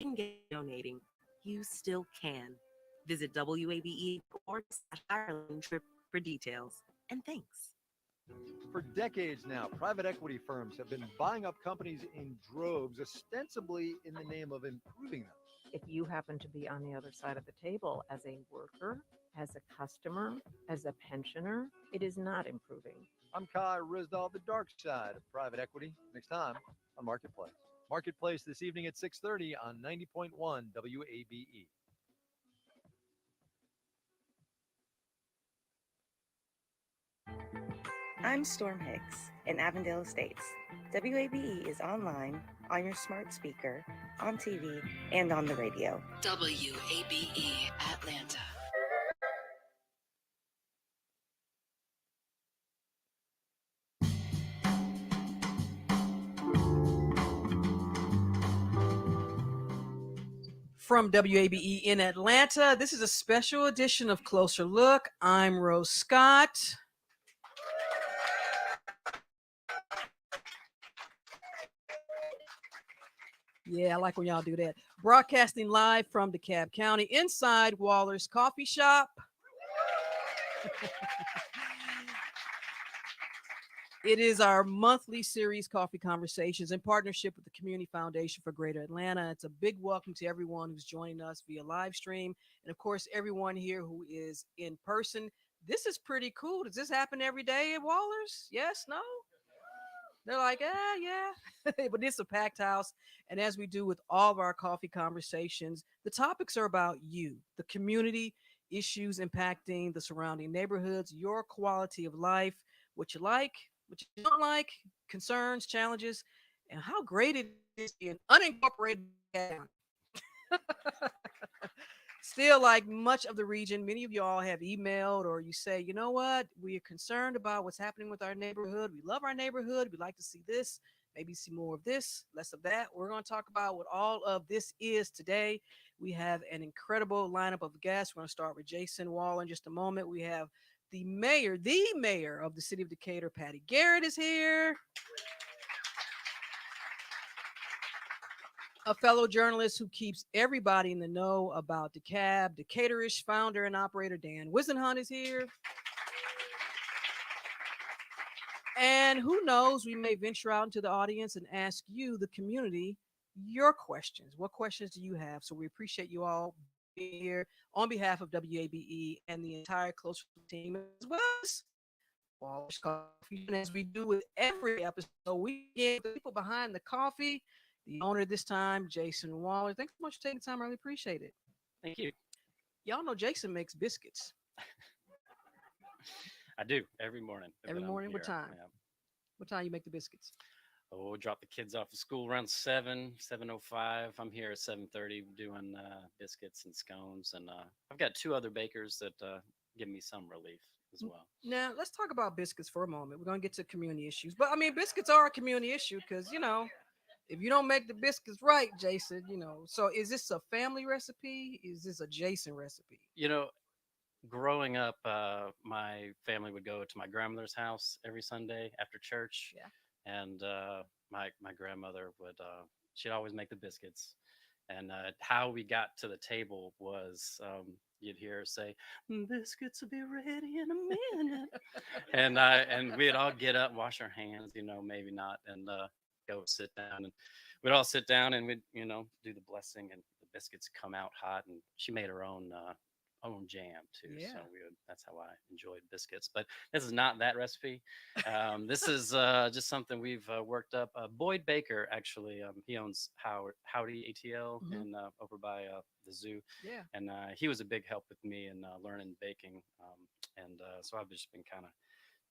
can get donating, you still can. Visit wabe.org/Ireland trip for details. And thanks. For decades now, private equity firms have been buying up companies in droves, ostensibly in the name of improving them. If you happen to be on the other side of the table as a worker, as a customer, as a pensioner, it is not improving. I'm Kai Rizdal, the dark side of private equity. Next time on Marketplace. Marketplace this evening at 6:30 on 90.1 WABE. I'm Storm Hicks in Avondale Estates. WABE is online, on your smart speaker, on TV, and on the radio. WABE Atlanta. From WABE in Atlanta, this is a special edition of Closer Look. I'm Rose Scott. Yeah, I like when y'all do that. Broadcasting live from DeKalb County inside Waller's Coffee Shop. It is our monthly series, Coffee Conversations, in partnership with the Community Foundation for Greater Atlanta. It's a big welcome to everyone who's joining us via live stream. And of course, everyone here who is in person. This is pretty cool. Does this happen every day at Waller's? Yes, no? They're like, yeah. But it's a packed house. And as we do with all of our coffee conversations, the topics are about you, the community, issues impacting the surrounding neighborhoods, your quality of life, what you like, what you don't like, concerns, challenges, and how great it is to be an unincorporated county. Still, like much of the region, many of y'all have emailed or you say, you know what, we are concerned about what's happening with our neighborhood. We love our neighborhood. We'd like to see this, maybe see more of this, less of that. We're going to talk about what all of this is today. We have an incredible lineup of guests. We're going to start with Jason Wall in just a moment. We have the mayor of the city of Decatur, Patty Garrett, is here. A fellow journalist who keeps everybody in the know about DeKalb, Decatur-ish founder and operator Dan Wisenhunt is here. And who knows, we may venture out into the audience and ask you, the community, your questions. What questions do you have? So we appreciate you all being here on behalf of WABE and the entire Close team, as well as Waller's Coffee. And as we do with every episode, we give the people behind the coffee, the owner this time, Jason Waller. Thanks so much for taking time. I really appreciate it. Thank you. Y'all know Jason makes biscuits. I do every morning. Every morning? What time? Yeah. What time you make the biscuits? Oh, drop the kids off at school around 7:05. I'm here at 7:30 doing biscuits and scones. And I've got two other bakers that give me some relief as well. Now, let's talk about biscuits for a moment. We're going to get to community issues. But, I mean, biscuits are a community issue because, you know, if you don't make the biscuits right, Jason, you know. So is this a family recipe? Is this a Jason recipe? You know, growing up, my family would go to my grandmother's house every Sunday after church. Yeah. And my grandmother would, she'd always make the biscuits. And how we got to the table was you'd hear her say, "Biscuits will be ready in a minute." and we'd all get up, wash our hands, you know, maybe not, and go sit down. And we'd all sit down and we'd, you know, do the blessing, and the biscuits come out hot. And she made her own jam too. Yeah. So that's how I enjoyed biscuits. But this is not that recipe. This is just something we've worked up. Boyd Baker, actually, he owns Howdy ATL and over by the zoo. Yeah. And he was a big help with me in learning baking. So I've just been kind of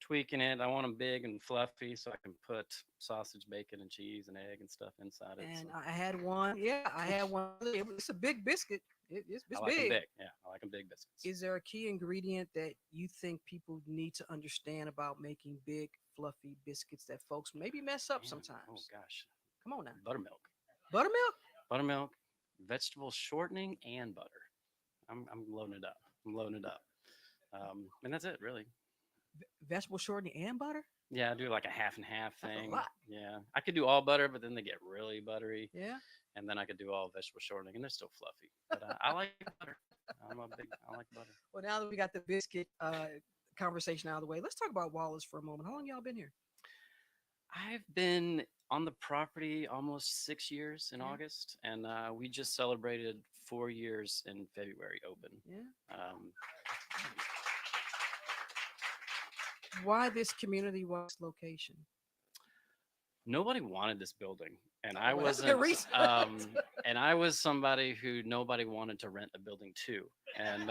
tweaking it. I want them big and fluffy so I can put sausage, bacon, and cheese and egg and stuff inside it. And so. I had one. Yeah, I had one. It's a big biscuit. It's I like big. them big. Yeah, I like them big biscuits. Is there a key ingredient that you think people need to understand about making big, fluffy biscuits that folks maybe mess up sometimes? Oh, gosh. Come on now. Buttermilk. Buttermilk? Buttermilk, vegetable shortening, and butter. I'm loading it up. And that's it, really. Vegetable shortening and butter? Yeah, I do like a half and half That's a thing. lot. Yeah, I could do all butter, but then they get really buttery, Yeah. and then I could do all vegetable shortening, and they're still fluffy. But I like butter. I like butter. Well, now that we got the biscuit conversation out of the way, let's talk about Wallace for a moment. How long y'all been here? I've been on the property almost 6 years in Yeah. August, and we just celebrated 4 years in February open. Yeah. Um, Why this community west location? Nobody wanted this building, and Oh, I well, that's a good wasn't. reason. And I was somebody who nobody wanted to rent a building to, and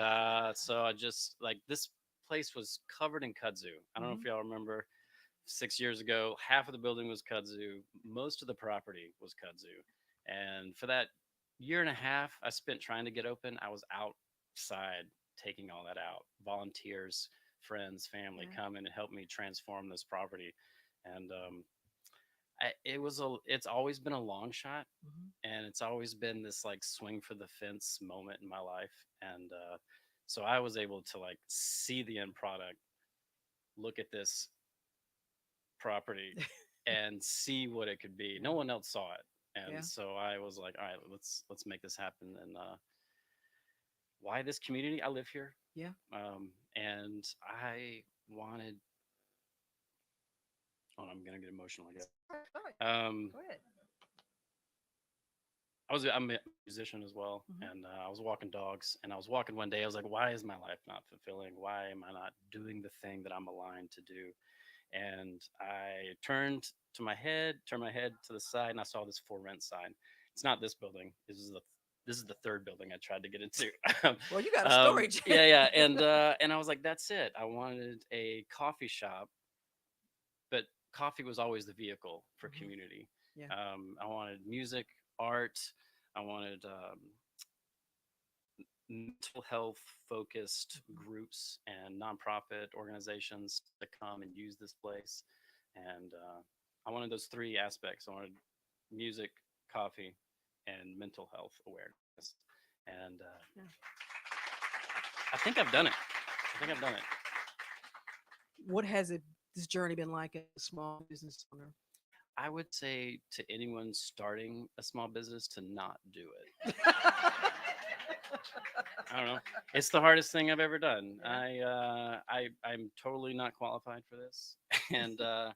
so I just like this place was covered in kudzu. I don't know if y'all remember. 6 years ago, half of the building was kudzu. Most of the property was kudzu, and for that year and a half I spent trying to get open, I was outside taking all that out. Volunteers, friends, family Yeah. come in and help me transform this property, and it's always been a long shot, Mhm. and it's always been this like swing for the fence moment in my life, and so I was able to like see the end product, look at this property and see what it could be. No one else saw it, and Yeah. so I was like, all right, let's make this happen. And why this community? I live here, Yeah. and I wanted. Oh, I'm gonna get emotional, I guess. Go ahead. I'm a musician as well, and I was walking dogs, and I was walking one day. I was like, why is my life not fulfilling? Why am I not doing the thing that I'm aligned to do? And I turned my head to the side, and I saw this for rent sign. It's not this building. This is the third building I tried to get into. Well, you got a story. Yeah, yeah, and I was like, that's it. I wanted a coffee shop, but coffee was always the vehicle for community. Yeah. I wanted music, art. I wanted mental health focused groups and nonprofit organizations to come and use this place. And I wanted those three aspects. I wanted music, coffee, and mental health awareness. And Yeah. I think I've done it. I think I've done it. What has this journey been like as a small business owner? I would say to anyone starting a small business to not do it. I don't know. It's the hardest thing I've ever done. Yeah. I'm totally not qualified for this, and I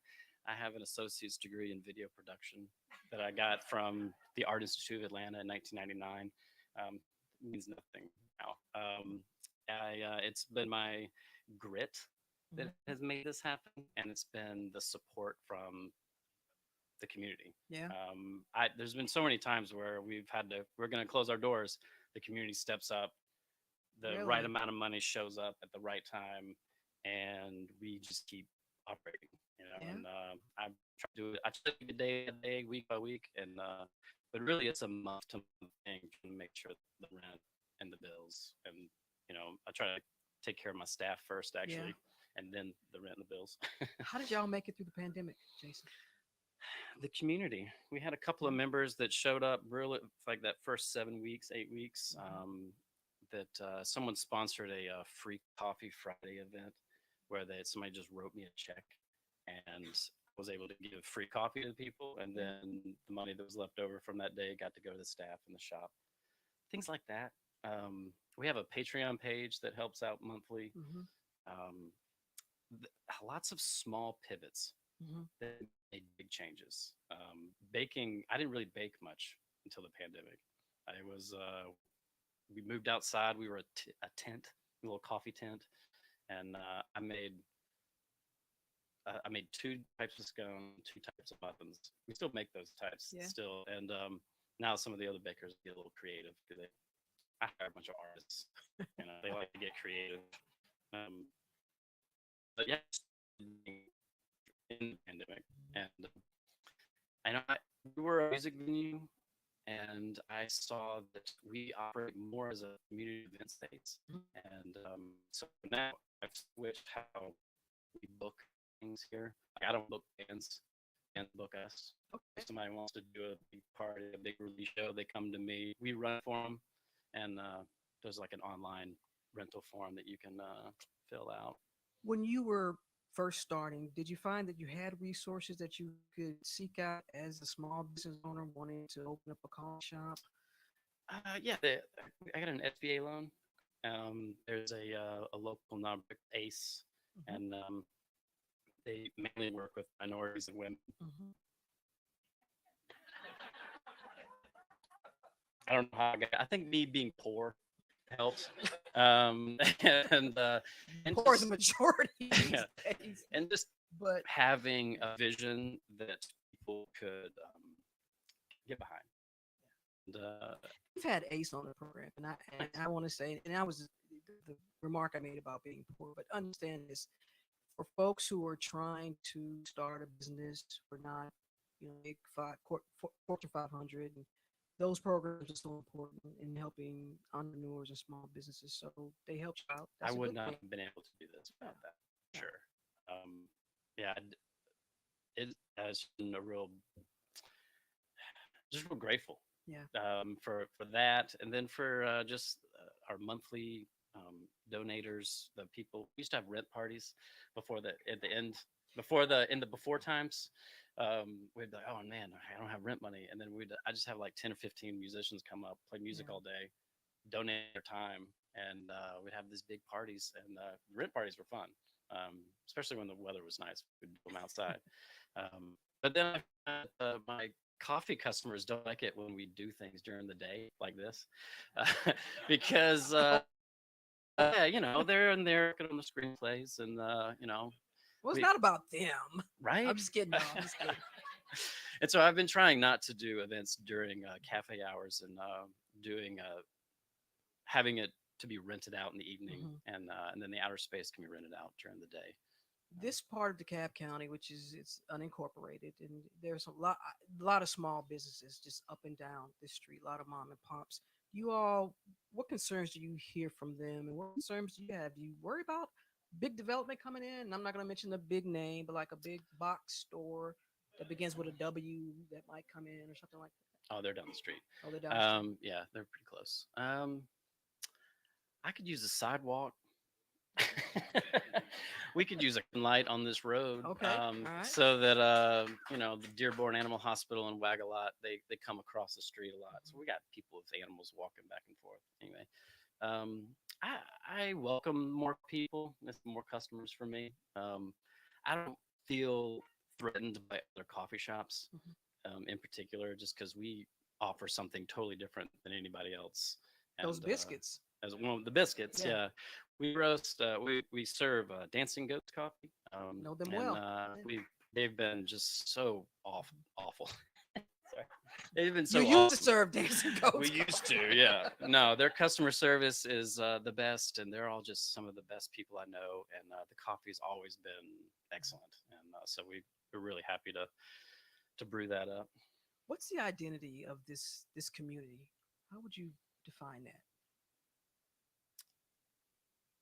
have an associate's degree in video production that I got from the Art Institute of Atlanta in 1999. Means nothing now. It's been my grit that has made this happen, and it's been the support from the community. Yeah. There's been so many times where we're going to close our doors. The community steps up, the right Really? amount of money shows up at the right time, and we just keep operating. Yeah. And I try to do it. I try to do it day by day, week by week, and but really it's a month to month thing to make sure the rent and the bills, and I try to take care of my staff first actually, and then the rent and the bills. How did y'all make it through the pandemic, Jason? The community. We had a couple of members that showed up really like that first 7 weeks, 8 weeks. That someone sponsored a free coffee Friday event where somebody just wrote me a check, and was able to give free coffee to people, and then the money that was left over from that day got to go to the staff in the shop. Things like that. We have a Patreon page that helps out monthly. Um, Lots of small pivots that made big changes. Baking, I didn't really bake much until the pandemic. We moved outside. We were a tent, a little coffee tent, and I made two types of scone, two types of muffins. We still make those types still, and now some of the other bakers get a little creative because I hire a bunch of artists. They like to get creative. But yeah, in the pandemic, and I know we were a music venue, and I saw that we operate more as a community event space, and so now I've switched how we book things here. Like, I don't book bands and book us. If somebody wants to do a big party, a big release show, they come to me. We run for them, and there's like an online rental form that you can fill out. When you were first starting, did you find that you had resources that you could seek out as a small business owner wanting to open up a coffee shop? Yeah, I got an SBA loan. There's a local nonprofit, ACE, Mhm. and they mainly work with minorities and women. Mhm. I don't know how I think me being poor helps. And and Poor is the just majority these yeah, days, and just but having a vision that people could get behind. And, we've had ACE on the program, and I want to say, and I was the remark I made about being poor, but understand this: for folks who are trying to start a business, or not, big Fortune 500, and those programs are so important in helping entrepreneurs and small businesses. So they help you out. I That's a would good not thing. have been able to do this Yeah. without that. Yeah. Sure. Yeah, it has been a real, just real grateful Yeah. for that, and then for just our monthly donators, the people. We used to have rent parties before the at the end before the in the before times. We'd be like, oh man, I don't have rent money, and then I just have like 10 or 15 musicians come up, play music Yeah. all day, donate their time, and we'd have these big parties, and rent parties were fun, especially when the weather was nice. We'd do them outside. But then my coffee customers don't like it when we do things during the day like this, because yeah, they're in there working on the screenplays, and Well, it's we not about them. right. I'm just kidding. No, I'm just kidding. And so I've been trying not to do events during cafe hours, and doing having it to be rented out in the evening, Mhm. And then the outer space can be rented out during the day. This part of DeKalb County, which is it's unincorporated, and there's a lot of small businesses just up and down this street, a lot of mom and pops. You all, what concerns do you hear from them, and what concerns do you have? Do you worry about big development coming in? And I'm not going to mention the big name, but like a big box store that begins with a W that might come in or something like that. Oh, they're down the street. Oh, they're down the street. Yeah, they're pretty close. I could use a sidewalk. We could use a light on this road, Okay, all right. so that the Dearborn Animal Hospital and Wagalot, they come across the street a lot. So we got people with animals walking back and forth. Anyway, um, I welcome more people, more customers for me. I don't feel threatened by other coffee shops, in particular, just because we offer something totally different than anybody else. Those And biscuits. as one of the biscuits, Yeah. yeah, we roast. We serve Dancing Goats coffee. Know them And well. Yeah. they've been just so awful. Sorry. They've been so You used awesome. to serve dancing goats. We used to, yeah. No, their customer service is the best, and they're all just some of the best people I know. And the coffee's always been excellent, and so we're really happy to brew that up. What's the identity of this community? How would you define that?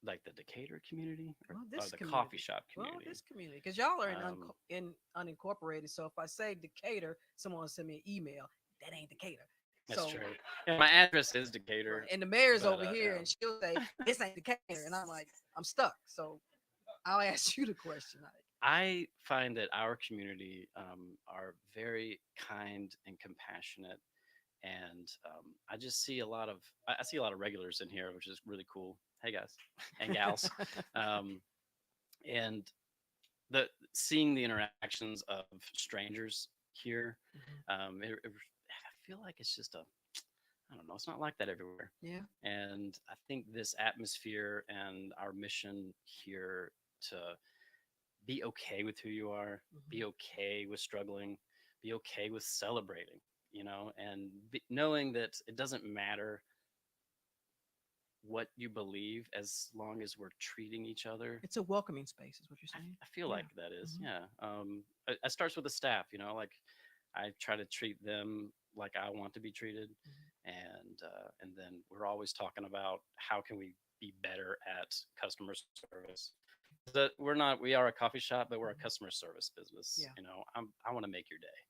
Like the Decatur community, or, Well, or this the community. coffee shop Well, community. this community, because y'all are Um, in unincorporated. So if I say Decatur, someone will send me an email. That ain't Decatur. That's So, true. Yeah, my address is Decatur. and the mayor's but, over here, yeah. and she'll say this ain't Decatur, and I'm like, I'm stuck. So I'll ask you the question. I find that our community are very kind and compassionate, and I just see a lot of I see a lot of regulars in here, which is really cool. Hey guys and gals, um, and the seeing the interactions of strangers here, I feel like it's just I don't know, it's not like that everywhere. Yeah. And I think this atmosphere and our mission here to be okay with who you are, be okay with struggling, be okay with celebrating, and knowing that it doesn't matter what you believe as long as we're treating each other. It's a welcoming space, is what you're I, saying. I feel Yeah. like that is, Mhm. yeah. It starts with the staff, like I try to treat them like I want to be treated, and then we're always talking about how can we be better at customer service. That we are a coffee shop, but we're a customer service business. Yeah. I want to make your day.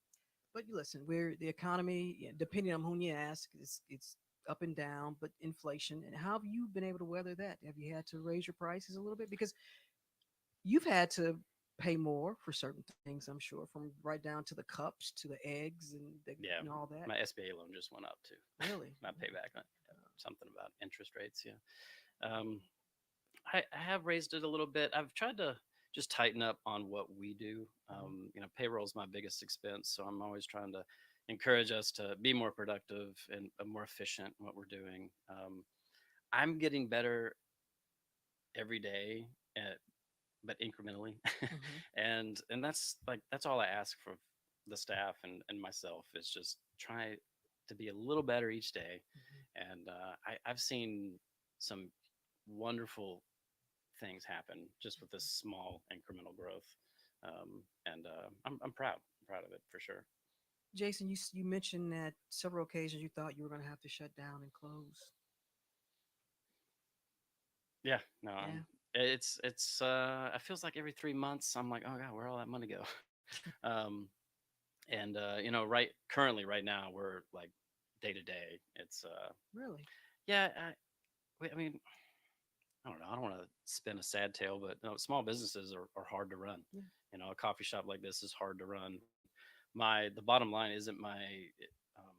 But you listen, the economy, depending on whom you ask, it's up and down, but inflation. And how have you been able to weather that? Have you had to raise your prices a little bit? Because You've had to pay more for certain things, I'm sure, from right down to the cups to the eggs and Yeah, and all that. my SBA loan just went up too. Really? My payback, something about interest rates. Yeah, um, I have raised it a little bit. I've tried to just tighten up on what we do. Payroll is my biggest expense, so I'm always trying to encourage us to be more productive and more efficient in what we're doing. I'm getting better every day, but incrementally, Mhm. and that's all I ask for the staff and myself is just try to be a little better each day. Mhm. And I've seen some wonderful things happen just with this small incremental growth. And I'm proud of it for sure. Jason, you mentioned that several occasions you thought you were going to have to shut down and close. Yeah, no, Yeah. it feels like every 3 months I'm like, oh god, where all that money go? um, and right now we're like day to day. It's Really? yeah, I mean, I don't know. I don't want to spin a sad tale, but small businesses are hard to run. Yeah. A coffee shop like this is hard to run. The bottom line isn't my um,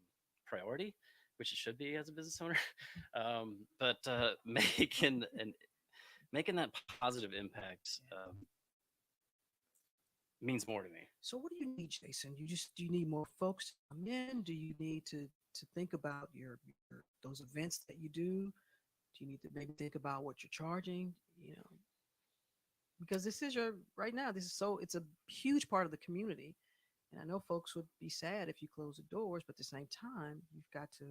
priority, which it should be as a business owner. But making that positive impact means more to me. So what do you need, Jason? Do you need more folks to come in? Do you need to think about your those events that you do? Do you need to maybe think about what you're charging? You know, because this is your right now. This is so it's a huge part of the community, and I know folks would be sad if you close the doors, but at the same time, you've got to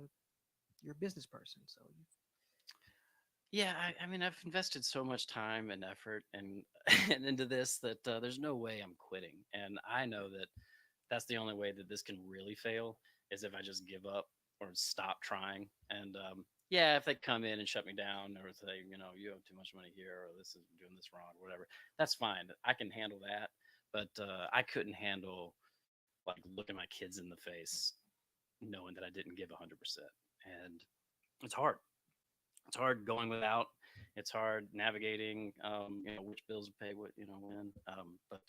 you're a business person, so you Yeah, I mean, I've invested so much time and effort and and into this that there's no way I'm quitting, and I know that that's the only way that this can really fail is if I just give up or stop trying. And yeah, if they come in and shut me down or say, you have too much money here or this is doing this wrong or whatever, that's fine. I can handle that. But I couldn't handle like looking my kids in the face knowing that I didn't give 100%. And it's hard. It's hard going without. It's hard navigating, which bills to pay, when. But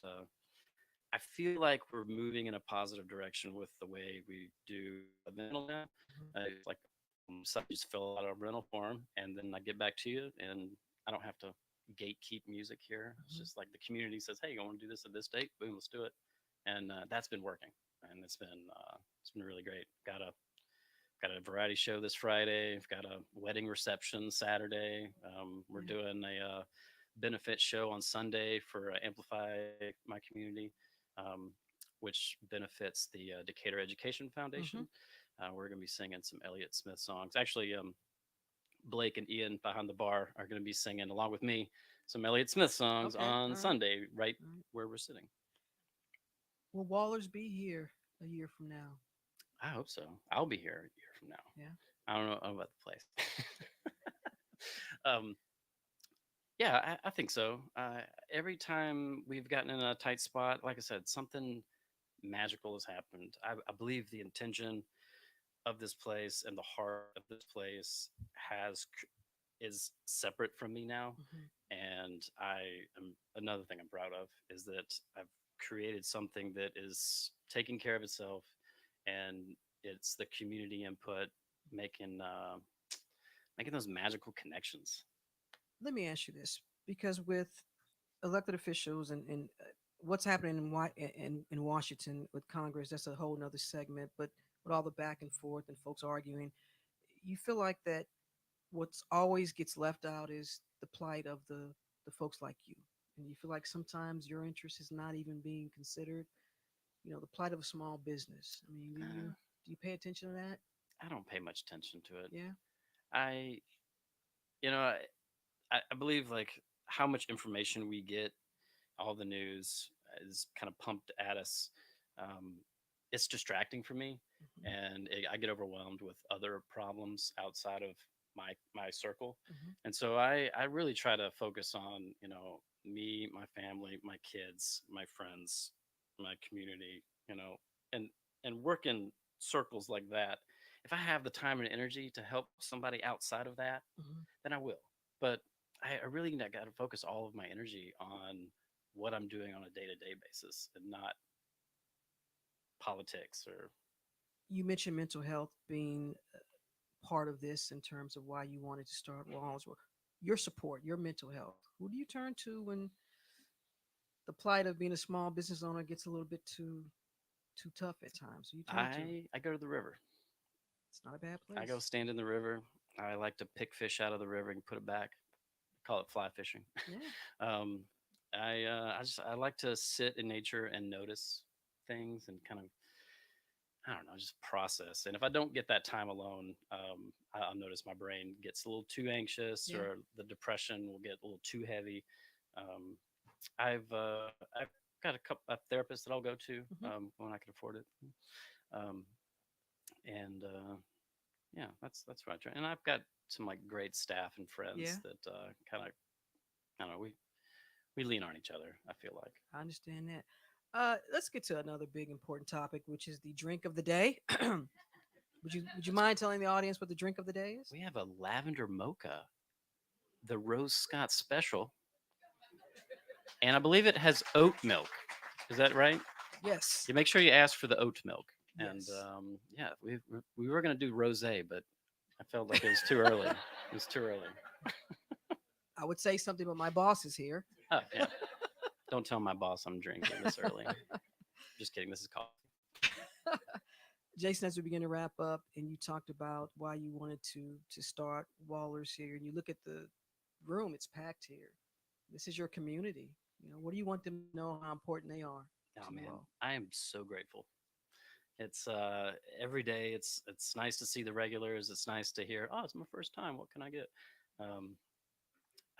I feel like we're moving in a positive direction with the way we do a rental now. It's like so I just fill out a rental form and then I get back to you, and I don't have to gatekeep music here. It's Mhm. just like the community says, "Hey, you want to do this at this date? Boom, let's do it." And that's been working, and it's been really great. Got a variety show this Friday. I've got a wedding reception Saturday. We're Yeah. doing a benefit show on Sunday for Amplify My Community, um, which benefits the Decatur Education Mhm. Foundation. We're going to be singing some Elliott Smith songs. Actually, Blake and Ian behind the bar are going to be singing along with me some Elliott Smith songs Okay. on All right. Sunday, right All right. where we're sitting. Will Wallers be here a year from now? I hope so. I'll be here a year from now. Yeah. I don't know about the place. um, yeah, I think so. Every time we've gotten in a tight spot, like I said, something magical has happened. I believe the intention of this place and the heart of this place is separate from me now. Mhm. And I am another thing I'm proud of is that I've created something that is taking care of itself, and it's the community input making making those magical connections. Let me ask you this, because with elected officials and what's happening in Washington with Congress, that's a whole nother segment. But with all the back and forth and folks arguing, you feel like that what's always gets left out is the plight of the folks like you, and you feel like sometimes your interest is not even being considered. You know, the plight of a small business. I mean, Uh, do you pay attention to that? I don't pay much attention to it. Yeah. I, you know, I believe like how much information we get, all the news is kind of pumped at us. Um, it's distracting for me, Hmm. and I get overwhelmed with other problems outside of my circle, Hmm. and so I really try to focus on me, my family, my kids, my friends, my community, and work in circles like that. If I have the time and energy to help somebody outside of that, Hmm. then I will. But I really got to focus all of my energy on what I'm doing on a day-to-day basis and not politics or You mentioned mental health being part of this in terms of why you wanted to start Walls. Well, your support, your mental health. Who do you turn to when the plight of being a small business owner gets a little bit too tough at times? So you turn to. I go to the river. It's not a bad I go place. stand in the river. I like to pick fish out of the river and put it back. Call it fly fishing. Yeah. um, I like to sit in nature and notice things and kind of, I don't know, just process. And if I don't get that time alone, I'll notice my brain gets a little too anxious, Yeah. or the depression will get a little too heavy. Um, I've got a therapist that I'll go to Mhm. when I can afford it. Um, and yeah, that's what I try. And I've got some like great staff and Yeah. friends that kind of, I don't know, we lean on each other, I feel like. I understand that. Let's get to another big important topic, which is the drink of the day. Would you mind telling the audience what the drink of the day is? We have a lavender mocha, the Rose Scott special, and I believe it has oat milk. Is that right? Yes. You make sure you ask for the oat milk. And Yes. yeah, we were gonna do rosé, but I felt like it was too early. It was too early. I would say something, but my boss is here. Oh yeah. Don't tell my boss I'm drinking this early. Just kidding. This is coffee. Jason, as we begin to wrap up, and you talked about why you wanted to start Wallers here, and you look at the room; it's packed here. This is your community. What do you want them to know how important they are Oh to you man, all? I am so grateful. It's every day. It's nice to see the regulars. It's nice to hear. Oh, it's my first time. What can I get? Um,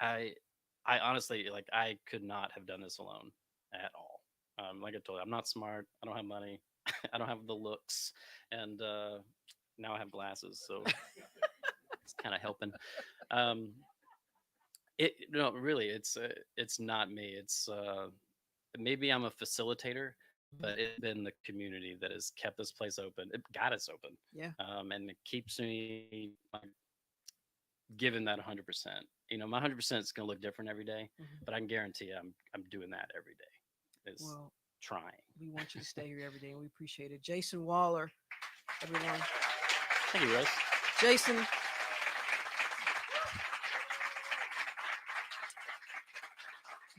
I I honestly, like, I could not have done this alone at all. Like I told you, I'm not smart. I don't have money. I don't have the looks, and now I have glasses, so it's kind of helping. Um, it no, really, it's not me. It's maybe I'm a facilitator, Mhm. but it's been the community that has kept this place open. It got us open, Yeah. and it keeps me like giving that 100%. My 100% is going to look different every day, Mhm. but I can guarantee you I'm doing that every day. Is Well, trying. we want you to stay here every day, and we appreciate it. Jason Waller, everyone. Thank you, Rose. Jason,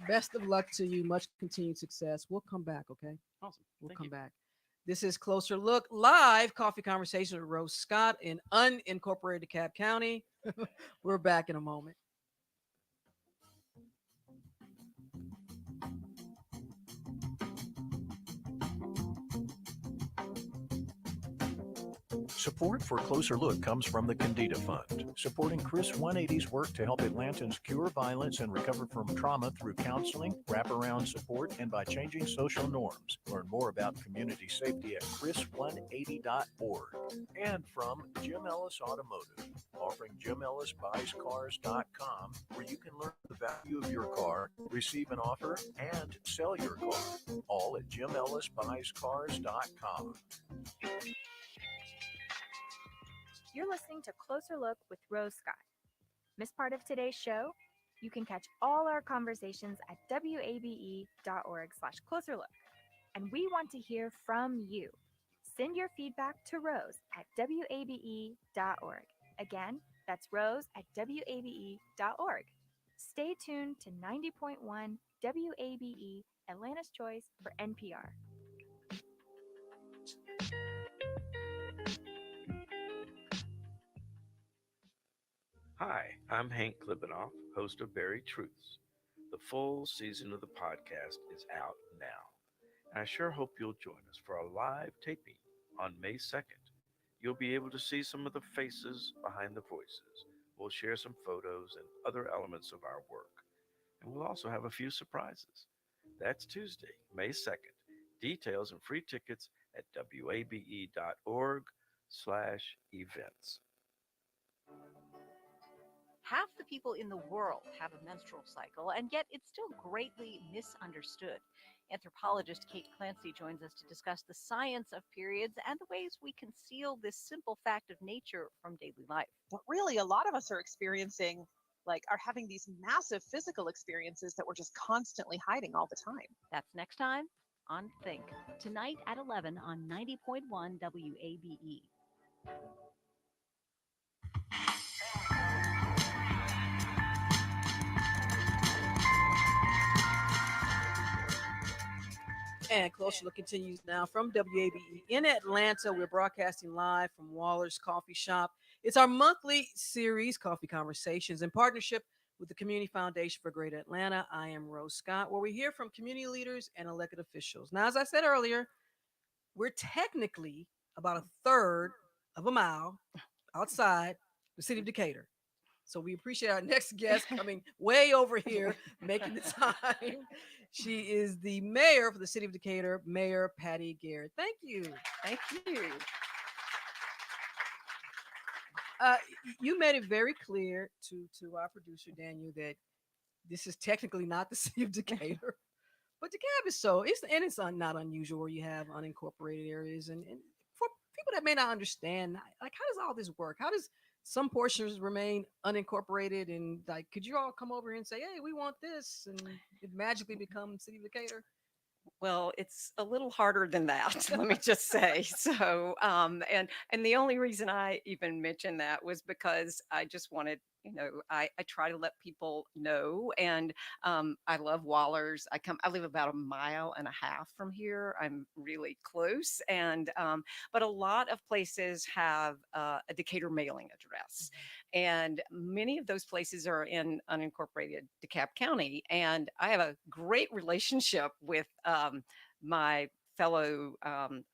best of luck to you. Much continued success. We'll come back, okay? Awesome. We'll Thank come you. back. This is Closer Look live coffee conversation with Rose Scott in unincorporated DeKalb County. We're back in a moment. Support for Closer Look comes from the Candida Fund, supporting Chris 180's work to help Atlantans cure violence and recover from trauma through counseling, wraparound support, and by changing social norms. Learn more about community safety at chris180.org. And from Jim Ellis Automotive, offering jimellisbuyscars.com, where you can learn the value of your car, receive an offer, and sell your car. All at jimellisbuyscars.com. You're listening to Closer Look with Rose Scott. Miss part of today's show? You can catch all our conversations at wabe.org/closerlook. And we want to hear from you. Send your feedback to Rose at wabe.org. Again, that's Rose at wabe.org. Stay tuned to 90.1 WABE, Atlanta's Choice for NPR. Hi, I'm Hank Klibanoff, host of Buried Truths. The full season of the podcast is out now, and I sure hope you'll join us for a live taping on May 2nd. You'll be able to see some of the faces behind the voices. We'll share some photos and other elements of our work, and we'll also have a few surprises. That's Tuesday, May 2nd. Details and free tickets at wabe.org/events. Half the people in the world have a menstrual cycle, and yet it's still greatly misunderstood. Anthropologist Kate Clancy joins us to discuss the science of periods and the ways we conceal this simple fact of nature from daily life. But really, a lot of us are experiencing like are having these massive physical experiences that we're just constantly hiding all the time. That's next time on Think, tonight at 11 on 90.1 WABE. And Closer Look continues now from WABE in Atlanta. We're broadcasting live from Waller's Coffee Shop. It's our monthly series, Coffee Conversations, in partnership with the Community Foundation for Greater Atlanta. I am Rose Scott, where we hear from community leaders and elected officials. Now, as I said earlier, we're technically about a third of a mile outside the city of Decatur. So we appreciate our next guest coming way over here, making the time. She is the mayor for the city of Decatur, Mayor Patty Garrett. Thank you. Thank you. You made it very clear to our producer Daniel that this is technically not the city of Decatur, but DeKalb is it's not unusual where you have unincorporated areas, and for people that may not understand, like how does all this work? How does some portions remain unincorporated, and like could you all come over here and say, hey, we want this, and it magically becomes city of Decatur? Well, it's a little harder than that, let me just say. So, and the only reason I even mentioned that was because I just wanted, I try to let people know, and I love Wallers. I live about a mile and a half from here. I'm really close, and but a lot of places have a Decatur mailing address, and many of those places are in unincorporated DeKalb County. And I have a great relationship with my fellow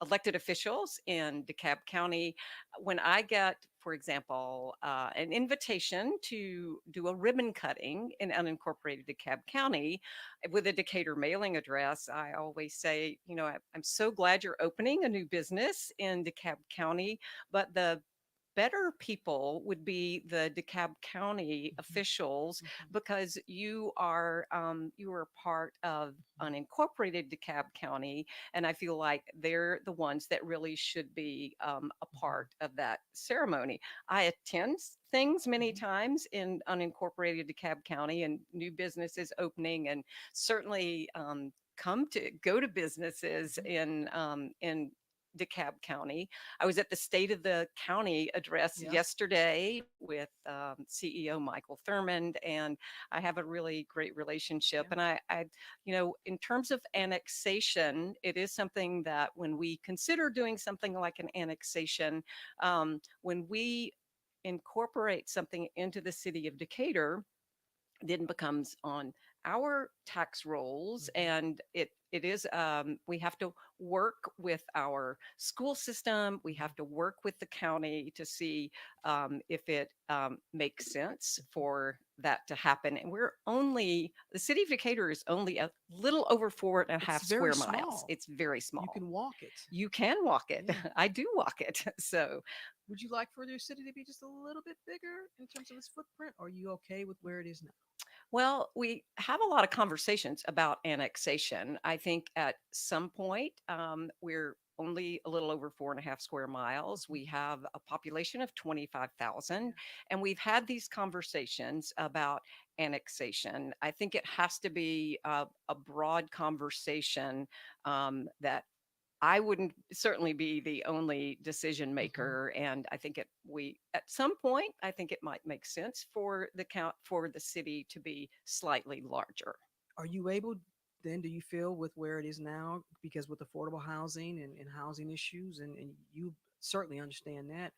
elected officials in DeKalb County. When I get, for example, an invitation to do a ribbon cutting in unincorporated DeKalb County with a Decatur mailing address, I always say, I'm so glad you're opening a new business in DeKalb County, but the better people would be the DeKalb County officials, because you are part of unincorporated DeKalb County, and I feel like they're the ones that really should be a part of that ceremony. I attend things many times in unincorporated DeKalb County and new businesses opening, and certainly go to businesses in DeKalb County. I was at the State of the County address yesterday with CEO Michael Thurmond, and I have a really great relationship. And in terms of annexation, it is something that when we consider doing something like an annexation, when we incorporate something into the city of Decatur, then becomes on our tax rolls, and it is we have to work with our school system, we have to work with the county to see if it makes sense for that to happen. And the city of Decatur is only a little over 4.5 square miles. It's very small. You can walk it. You can walk it. Yeah. I do walk it. So would you like for your city to be just a little bit bigger in terms of its footprint, or are you okay with where it is now? Well, we have a lot of conversations about annexation. I think at some point, we're only a little over 4.5 square miles. We have a population of 25,000, and we've had these conversations about annexation. I think it has to be a broad conversation that I wouldn't certainly be the only decision maker, and I think at some point I think it might make sense for the city to be slightly larger. Are you able then, do you feel, with where it is now, because with affordable housing and housing issues, and you certainly understand that,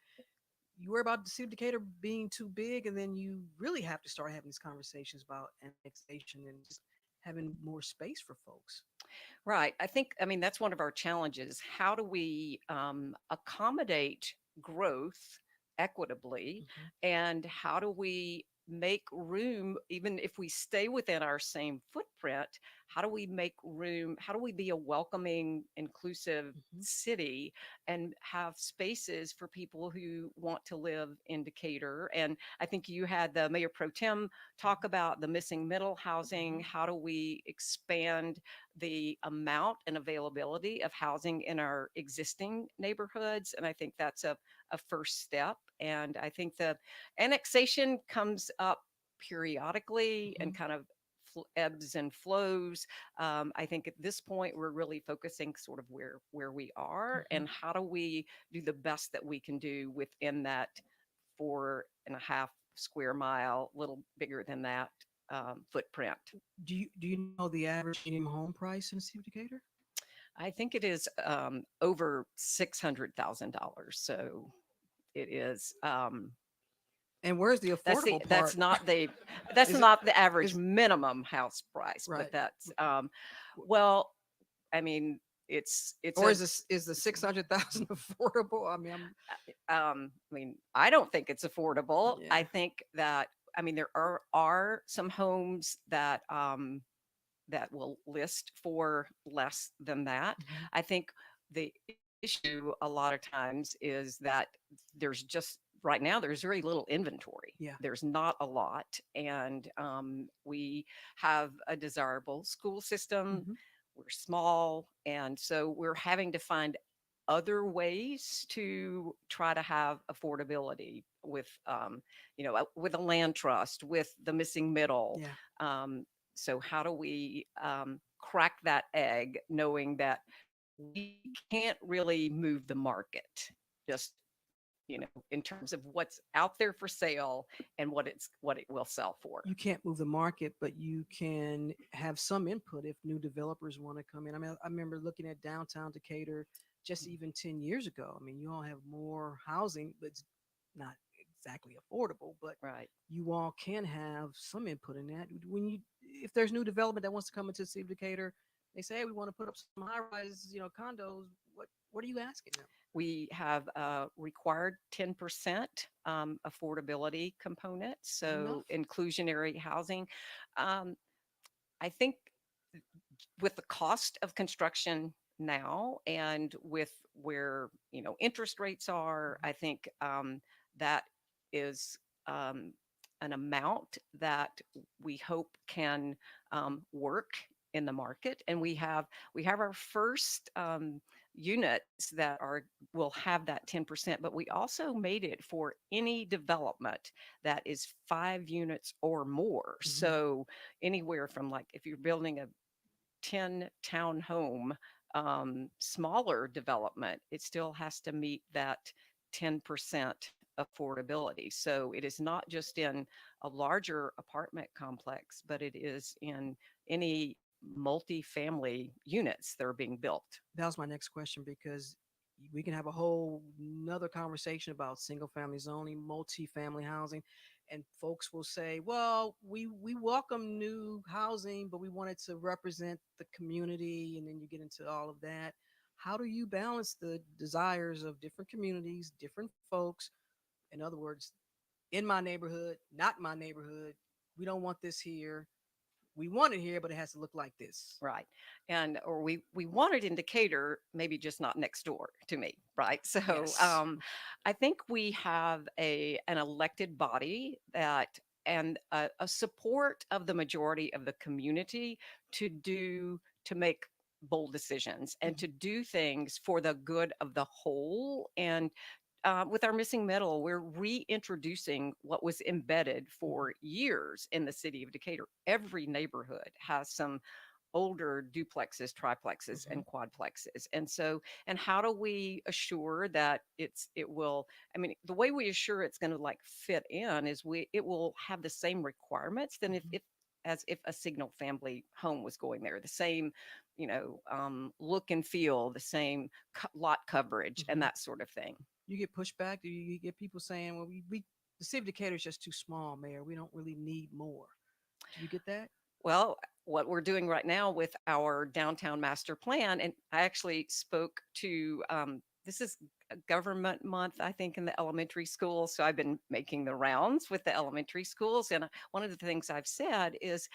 you worry about the city of Decatur being too big, and then you really have to start having these conversations about annexation and just having more space for folks? Right. I mean, that's one of our challenges. How do we accommodate growth equitably? And how do we make room, even if we stay within our same footprint? How do we make room? How do we be a welcoming, inclusive city and have spaces for people who want to live in Decatur? And I think you had the Mayor Pro Tem talk about the missing middle housing. How do we expand the amount and availability of housing in our existing neighborhoods? And I think that's a first step. And I think the annexation comes up periodically and kind of ebbs and flows. I think at this point we're really focusing sort of where we are and how do we do the best that we can do within that 4.5 square mile, little bigger than that footprint. Do you know the average medium home price in the city of Decatur? I think it is over $600,000. So it is. And where's the affordable That's part? not the Is it- not the average is- minimum house price, Right. but that's well, I mean, it's Or is the 600,000 affordable? I mean, I mean, I don't think it's affordable. Yeah. I think that I mean there are some homes that that will list for less than that. I think the issue a lot of times is that there's just right now there's very little inventory. Yeah. There's not a lot, and we have a desirable school system. We're small, and so we're having to find other ways to try to have affordability with with a land trust, with the missing middle. Yeah. So how do we crack that egg knowing that we can't really move the market just in terms of what's out there for sale and what it will sell for. You can't move the market, but you can have some input if new developers want to come in. I mean, I remember looking at downtown Decatur just even 10 years ago. I mean, you all have more housing, but it's not exactly affordable, but right. You all can have some input in that. If there's new development that wants to come into the city of Decatur, they say, hey, we want to put up some high-rise, condos. What are you asking them? We have a required 10% affordability component, so inclusionary housing. I think with the cost of construction now and with where interest rates are, I think that is an amount that we hope can work in the market. And we have our first units that will have that 10%, but we also made it for any development that is 5 units or more. So anywhere from, like, if you're building a 10 town home smaller development, it still has to meet that 10% affordability. So it is not just in a larger apartment complex, but it is in any multi-family units that are being built. That was my next question, because we can have a whole another conversation about single family zoning, multi-family housing, and folks will say, well, we welcome new housing, but we want it to represent the community. And then you get into all of that. How do you balance the desires of different communities, different folks? In other words, in my neighborhood, not my neighborhood, we don't want this here. We want it here, but it has to look like this. Right. And or we want it in Decatur, maybe just not next door to me. Right. So Yes. I think we have an elected body that and a support of the majority of the community to make bold decisions and to do things for the good of the whole. And with our missing middle, we're reintroducing what was embedded for years in the city of Decatur. Every neighborhood has some older duplexes, triplexes, and quadplexes. And so, and how do we assure that it will, I mean, the way we assure it's going to like fit in is it will have the same requirements than as if a single family home was going there, the same, look and feel, the same lot coverage and that sort of thing. You get pushback? Do you get people saying, well, the city of Decatur is just too small, Mayor. We don't really need more. Do you get that? Well, what we're doing right now with our downtown master plan, and I actually spoke to, this is a government month, I think, in the elementary schools. So I've been making the rounds with the elementary schools. And one of the things I've said is,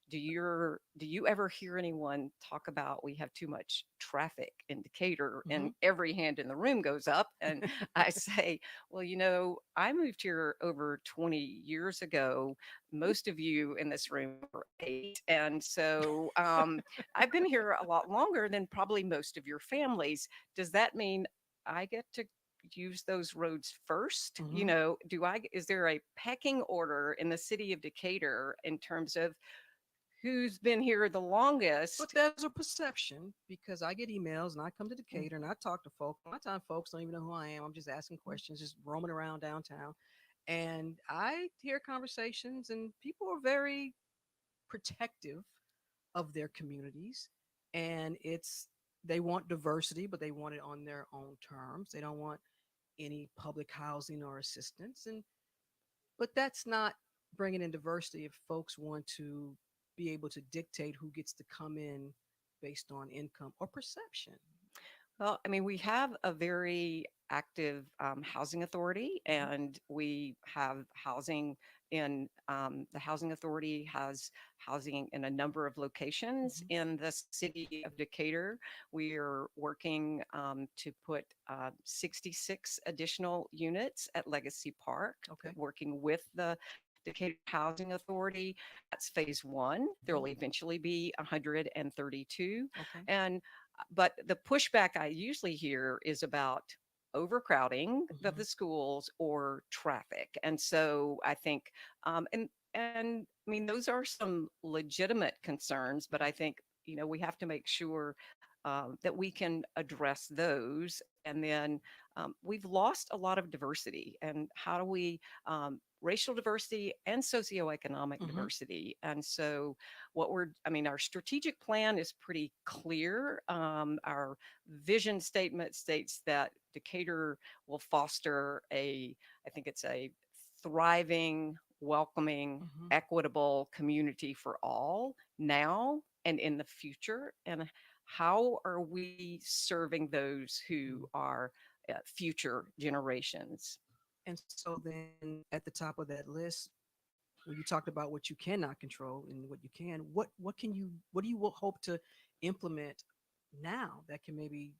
do you ever hear anyone talk about we have too much traffic in Decatur? And every hand in the room goes up. And I say, well, I moved here over 20 years ago. Most of you in this room are 8. And so I've been here a lot longer than probably most of your families. Does that mean I get to, use those roads first? You Mhm. know, is there a pecking order in the city of Decatur in terms of who's been here the But longest? there's a perception because I get emails and I come to Mm. Decatur and I talk to folks. A lot of times, folks don't even know who I am. I'm just asking questions, just roaming around downtown. And I hear conversations, and people are very protective of their communities. And they want diversity, but they want it on their own terms. They don't want any public housing or assistance. But that's not bringing in diversity if folks want to be able to dictate who gets to come in based on income or perception. Well, I mean, we have a very active housing authority, Mhm. and we have housing in the housing authority has housing in a number of locations Mhm. in the city of Decatur. We are working to put 66 additional units at Legacy Park, Okay. working with the Decatur Housing Authority. That's phase one. There will eventually be 132. Okay. And but the pushback I usually hear is about overcrowding of the schools or traffic. And so I think, and I mean, those are some legitimate concerns, but I think, we have to make sure that we can address those. And then we've lost a lot of diversity. And how do we, racial diversity and socioeconomic Mhm. diversity? And so our strategic plan is pretty clear. Our vision statement states that Decatur will foster I think it's a thriving, welcoming, Mhm. equitable community for all now and in the future. And how are we serving those who are future generations? And so then at the top of that list, when you talked about what you cannot control and what you can, what do you hope to implement now that can maybe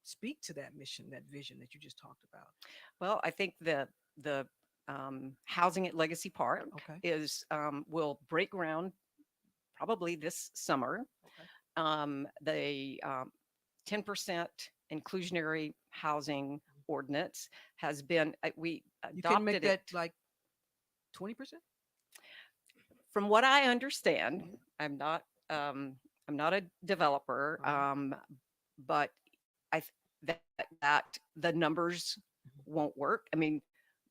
speak to that mission, that vision that you just talked about? Well, I think the housing at Legacy Park Okay. will break ground probably this summer. Okay. The 10% inclusionary housing ordinance has been we You can adopted make that it. like 20%? From what I understand, Mhm. I'm not a developer, but I that the numbers won't work. I mean,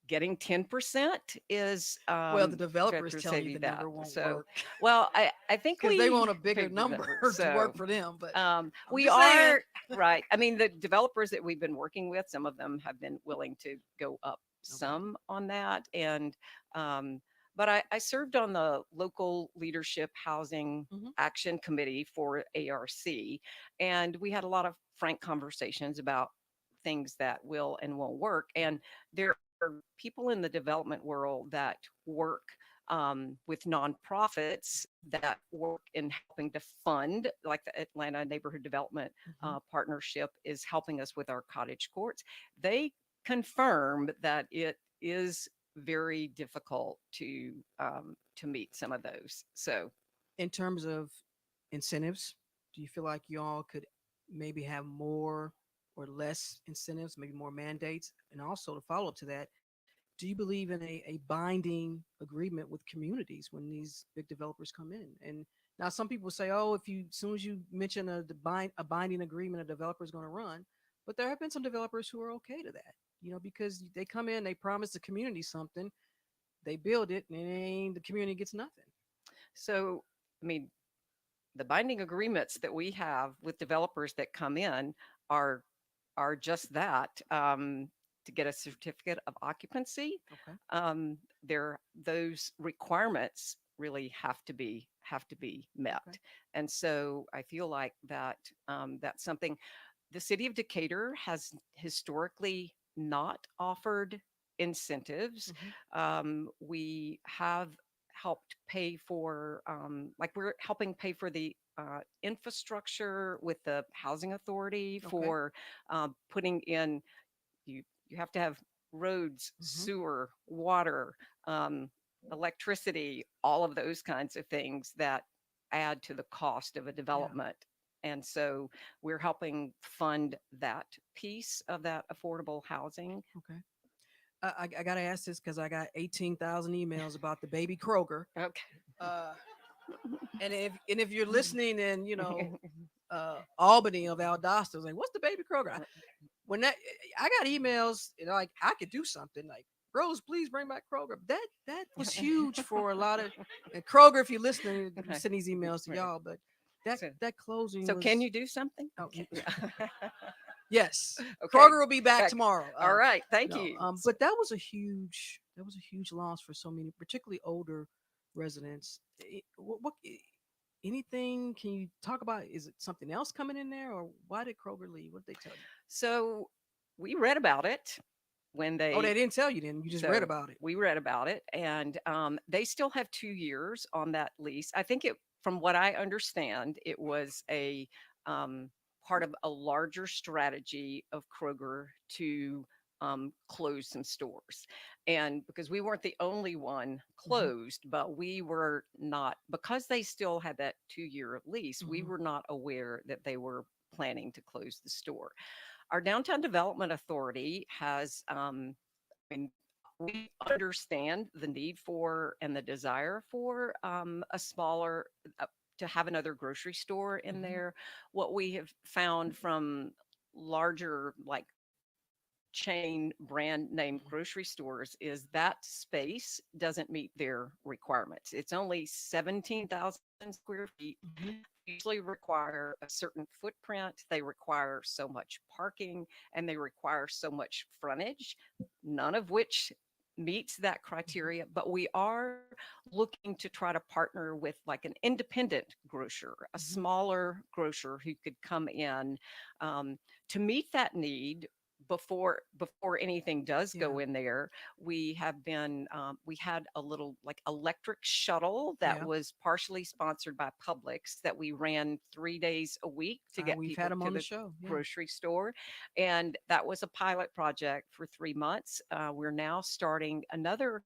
getting 10% is Well, the developer is to telling save you you the that. number won't So, work well, I think because they we want a bigger picked the number to So, work for them. But I'm we just saying. are right. I mean, the developers that we've been working with, some of them have been willing to go up some on that. And, but I served on the local leadership housing Mhm. action committee for ARC, and we had a lot of frank conversations about things that will and won't work. And there are people in the development world that work with nonprofits that work in helping to fund, like the Atlanta Neighborhood Development Mhm. Partnership is helping us with our cottage courts. They confirm that it is very difficult to meet some of those. So In terms of incentives, do you feel like y'all could maybe have more or less incentives, maybe more mandates? And also to follow up to that, do you believe in a binding agreement with communities when these big developers come in? And now some people say, oh, if you as soon as you mention a binding agreement, a developer is going to run. But there have been some developers who are okay to that, because they come in, they promise the community something, they build it, and the community gets nothing. so I mean, the binding agreements that we have with developers that come in are just that, to get a certificate of occupancy. Okay. Those requirements really have to be met. Okay. And so I feel like that that's something the city of Decatur has historically not offered incentives. Mhm. We have helped pay for, like we're helping pay for the infrastructure with the housing authority Okay. for putting in, you have to have roads, Mhm. sewer, water, electricity, all of those kinds of things that add to the cost of a Yeah. development. And so we're helping fund that piece of that affordable housing. Okay. I got to ask this because I got 18,000 emails about the baby Kroger. Okay. Uh, and if you're listening in, Albany of Valdosta, like, what's the baby Kroger? When that I got emails, like I could do something like, Rose, please bring back Kroger. That was huge for a lot of and Kroger. If you're listening, send these emails to y'all. But that closing. So was, can you do something? Oh, yes. Okay. Kroger will be back tomorrow. All right. Thank you. But that was a huge loss for so many, particularly older residents. What anything can you talk about? Is it something else coming in there, or why did Kroger leave? What did they tell you? So we read about it when they. Oh, they didn't tell you then. You just read about it. We read about it, and they still have 2 years on that lease. I think from what I understand, it was a part of a larger strategy of Kroger to close some stores. And because we weren't the only one closed, but we were not, because they still had that 2-year lease, we were not aware that they were planning to close the store. Our Downtown Development Authority has, we understand the need for and the desire for a smaller, to have another grocery store in there. What we have found from larger, like chain brand name grocery stores, is that space doesn't meet their requirements. It's only 17,000 square feet. Usually require a certain footprint. They require so much parking, and they require so much frontage, none of which meets that criteria. But we are looking to try to partner with like an independent grocer, a smaller grocer who could come in to meet that need before anything does go in there. We have been we had a little like electric shuttle that was partially sponsored by Publix that we ran 3 days a week to get we've people had them to on the the show. Yeah. grocery store, and that was a pilot project for 3 months. We're now starting another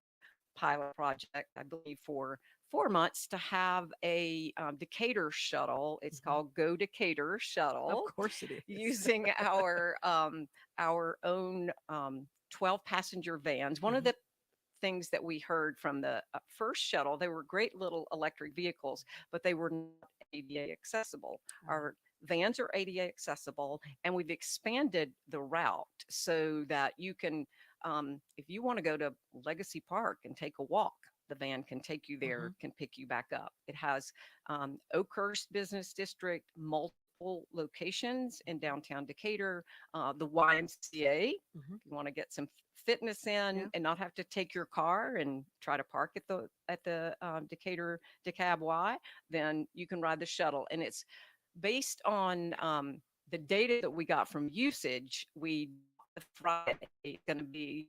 pilot project, I believe, for 4 months, to have a Decatur shuttle. It's called Go Decatur Shuttle. Of course it is. Using our own 12 passenger vans. One of the things that we heard from the first shuttle, they were great little electric vehicles, but they were not ADA accessible. Our vans are ADA accessible, and we've expanded the route so that you can, if you want to go to Legacy Park and take a walk, the van can take you there, can pick you back up. It has Oakhurst Business District, multiple locations in downtown Decatur, the YMCA. If you want to get some fitness in and not have to take your car and try to park at the Decatur DeKalb Y, then you can ride the shuttle. And it's based on the data that we got from usage. We Friday going to be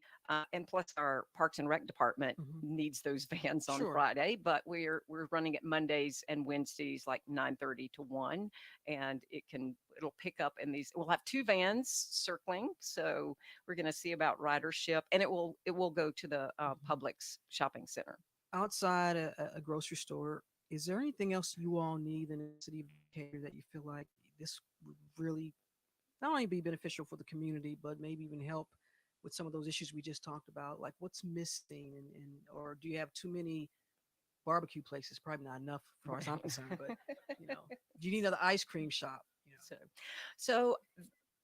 and plus our Parks and Rec department needs those vans on Friday, but we're running it Mondays and Wednesdays like 9:30 to 1, and it'll pick up in these. We'll have 2 vans circling, so we're going to see about ridership, and it will go to the Publix shopping center. Outside a grocery store, is there anything else you all need in the city of Decatur that you feel like this would really not only be beneficial for the community, but maybe even help with some of those issues we just talked about? Like, what's missing, and or do you have too many barbecue places? Probably not enough, as far as I'm concerned. But do you need another ice cream shop? So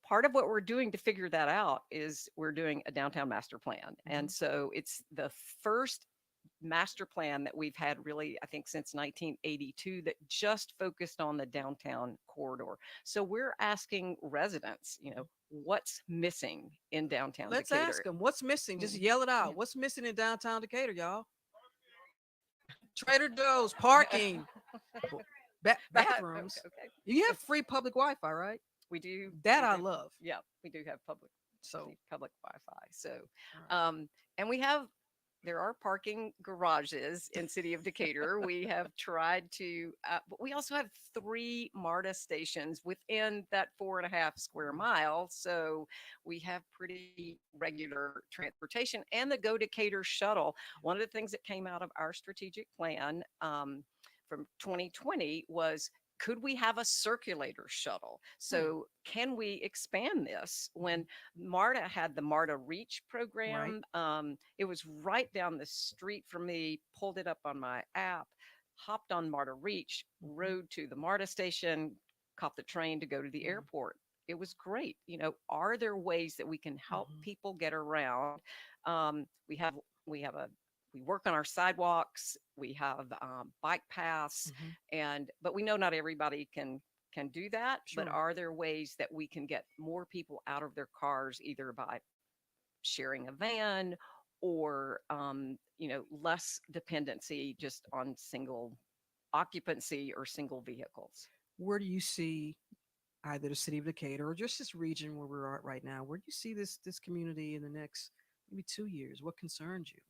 part of what we're doing to figure that out is we're doing a downtown master plan, and so it's the first master plan that we've had really, I think, since 1982 that just focused on the downtown corridor. So we're asking residents, what's missing in downtown Let's Decatur? ask them what's missing. Just yell it out. What's missing in downtown Decatur, y'all? Trader Joe's, parking, bathrooms. Okay. You have free public Wi-Fi, right? We do. That I love. Yeah, we do have public Wi-Fi. So, right. And there are parking garages in city of Decatur. We have tried to, but we also have 3 MARTA stations within that 4.5 square miles. So we have pretty regular transportation, and the Go Decatur shuttle. One of the things that came out of our strategic plan from 2020 was could we have a circulator shuttle? So can we expand this? When MARTA had the MARTA Reach program, it was right down the street from me, pulled it up on my app, hopped on MARTA Reach, rode to the MARTA station, caught the train to go to the airport. It was great. You know, are there ways that we can help people get around? We have we work on our sidewalks. We have bike paths, but we know not everybody can do that. But are there ways that we can get more people out of their cars, either by sharing a van or less dependency just on single occupancy or single vehicles? Where do you see either the city of Decatur or just this region where we're at right now? Where do you see this community in the next maybe 2 years? What concerns you?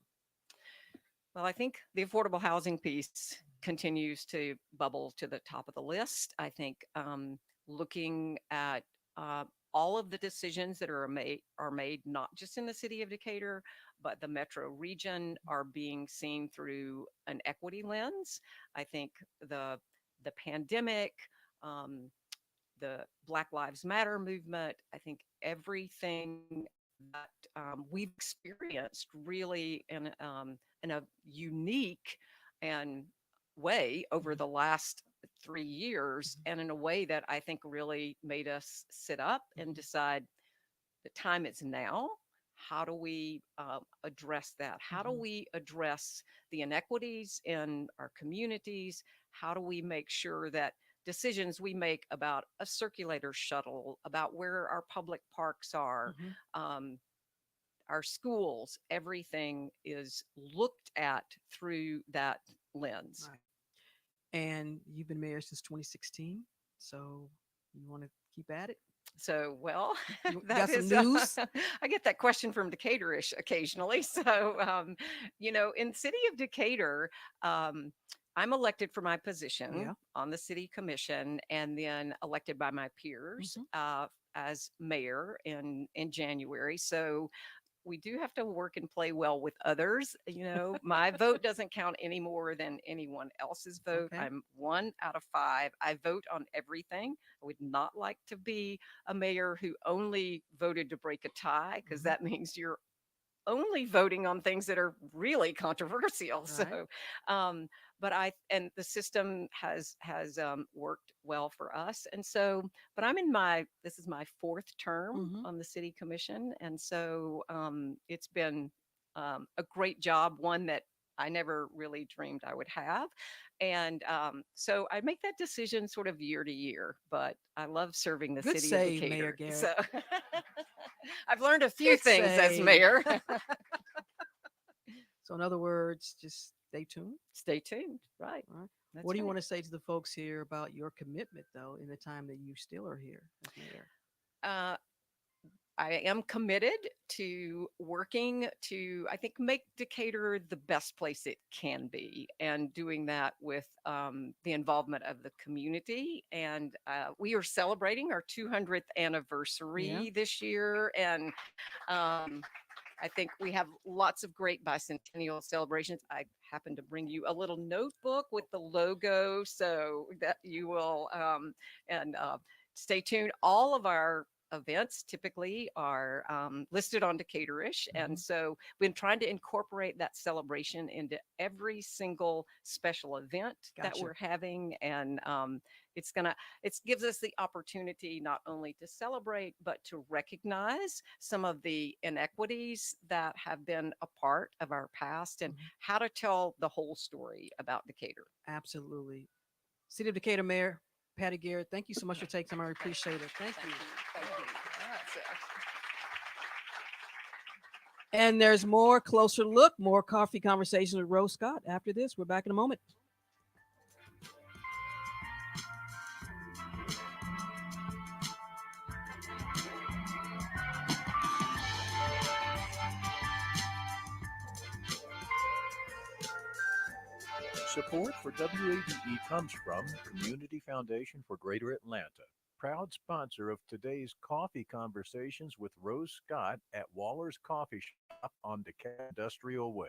Well, I think the affordable housing piece continues to bubble to the top of the list. I think looking at all of the decisions that are made not just in the city of Decatur, but the metro region, are being seen through an equity lens. I think the pandemic, the Black Lives Matter movement, I think everything that we've experienced really in a unique and way over the last 3 years, and in a way that I think really made us sit up and decide the time is now. How do we address that? How do we address the inequities in our communities? How do we make sure that decisions we make about a circulator shuttle, about where our public parks are, our schools, everything is looked at through that lens. Right. And you've been mayor since 2016, so you want to keep at it? So, well, You got some news? I get that question from Decatur-ish occasionally. So, in city of Decatur, I'm elected for my position on the city commission, and then elected by my peers as mayor in January. So we do have to work and play well with others. My vote doesn't count any more than anyone else's vote. Okay. I'm 1 out of 5. I vote on everything. I would not like to be a mayor who only voted to break a tie, because that means you're only voting on things that are really controversial. So, and the system has worked well for us. And so, but this is my 4th term on the city commission. And so it's been a great job, one that I never really dreamed I would have. And so I make that decision sort of year to year, but I love serving the Good city save, of Decatur. Mayor Garrett. So I've learned a few Good things as save. mayor. So in other words, just stay tuned. Stay tuned. Right. All right. That's What do you right. want to say to the folks here about your commitment, though, in the time that you still are here as mayor? I am committed to working to, I think, make Decatur the best place it can be, and doing that with the involvement of the community. And we are celebrating our 200th anniversary this year. And I think we have lots of great bicentennial celebrations. I happen to bring you a little notebook with the logo, so that you will, stay tuned. All of our events typically are listed on Decatur-ish. And so we've been trying to incorporate that celebration into every single special event that we're having. And it gives us the opportunity not only to celebrate, but to recognize some of the inequities that have been a part of our past, and how to tell the whole story about Decatur. Absolutely. City of Decatur Mayor Patty Garrett, thank you so much for taking time. I appreciate it. Thank you. Thank you. And there's more Closer Look, more coffee conversations with Rose Scott. After this, we're back in a moment. Support for WABE comes from Community Foundation for Greater Atlanta, proud sponsor of today's Coffee Conversations with Rose Scott at Waller's Coffee Shop on Decatur Industrial Way.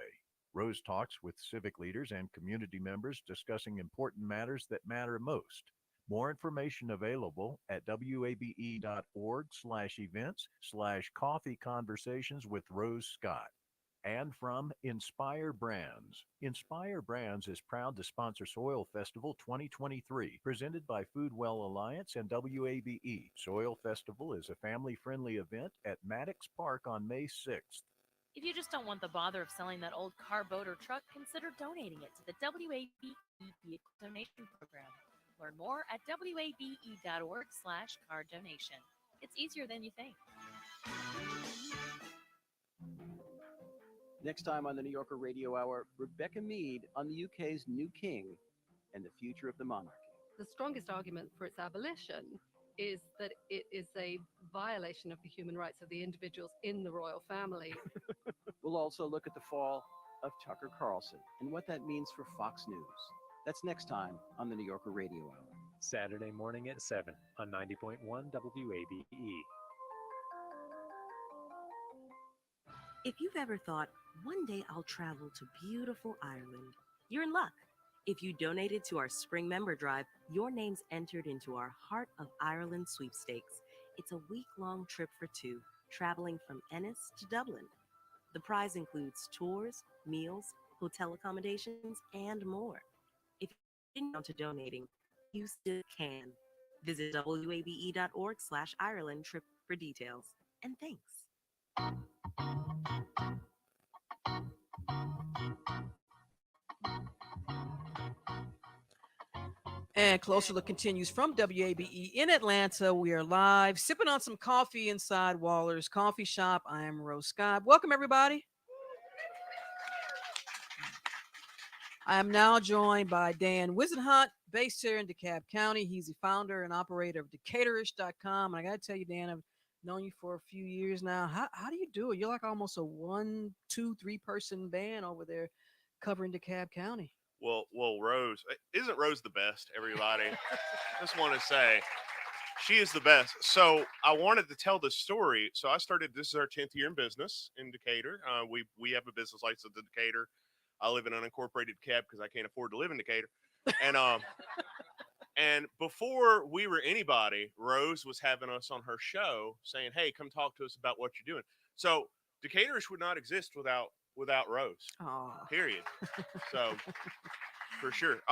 Rose talks with civic leaders and community members discussing important matters that matter most. More information available at wabe.org/events/coffee conversations with Rose Scott. And from Inspire Brands. Inspire Brands is proud to sponsor Soil Festival 2023, presented by Foodwell Alliance and WABE. Soil Festival is a family-friendly event at Maddox Park on May 6th. If you just don't want the bother of selling that old car, boat, or truck, consider donating it to the WABE Vehicle Donation Program. Learn more at wabe.org/car donation. It's easier than you think. Next time on the New Yorker Radio Hour, Rebecca Mead on the UK's new king and the future of the monarchy. The strongest argument for its abolition is that it is a violation of the human rights of the individuals in the royal family. We'll also look at the fall of Tucker Carlson and what that means for Fox News. That's next time on the New Yorker Radio Hour. Saturday morning at 7 on 90.1 WABE. If you've ever thought, one day I'll travel to beautiful Ireland, you're in luck. If you donated to our spring member drive, your name's entered into our Heart of Ireland sweepstakes. It's a week-long trip for two, traveling from Ennis to Dublin. The prize includes tours, meals, hotel accommodations, and more. If you're getting down to donating, you still can. Visit wabe.org/Ireland trip for details. And thanks. And Closer Look continues from WABE in Atlanta. We are live, sipping on some coffee inside Waller's Coffee Shop. I am Rose Scott. Welcome, everybody. I am now joined by Dan Wisenhunt, based here in DeKalb County. He's the founder and operator of Decatorish.com. And I got to tell you, Dan, I've known you for a few years now. How do you do it? You're like almost a 1, 2, 3 person band over there covering DeKalb County. Well, Rose, isn't Rose the best, everybody? Just want to say she is the best. So I wanted to tell this story. So I started, this is our 10th year in business in Decatur. We have a business license in Decatur. I live in unincorporated DeKalb because I can't afford to live in Decatur. And and before we were anybody, Rose was having us on her show saying, hey, come talk to us about what you're doing. So Decatorish would not exist without Rose. Aww. Period. So for sure.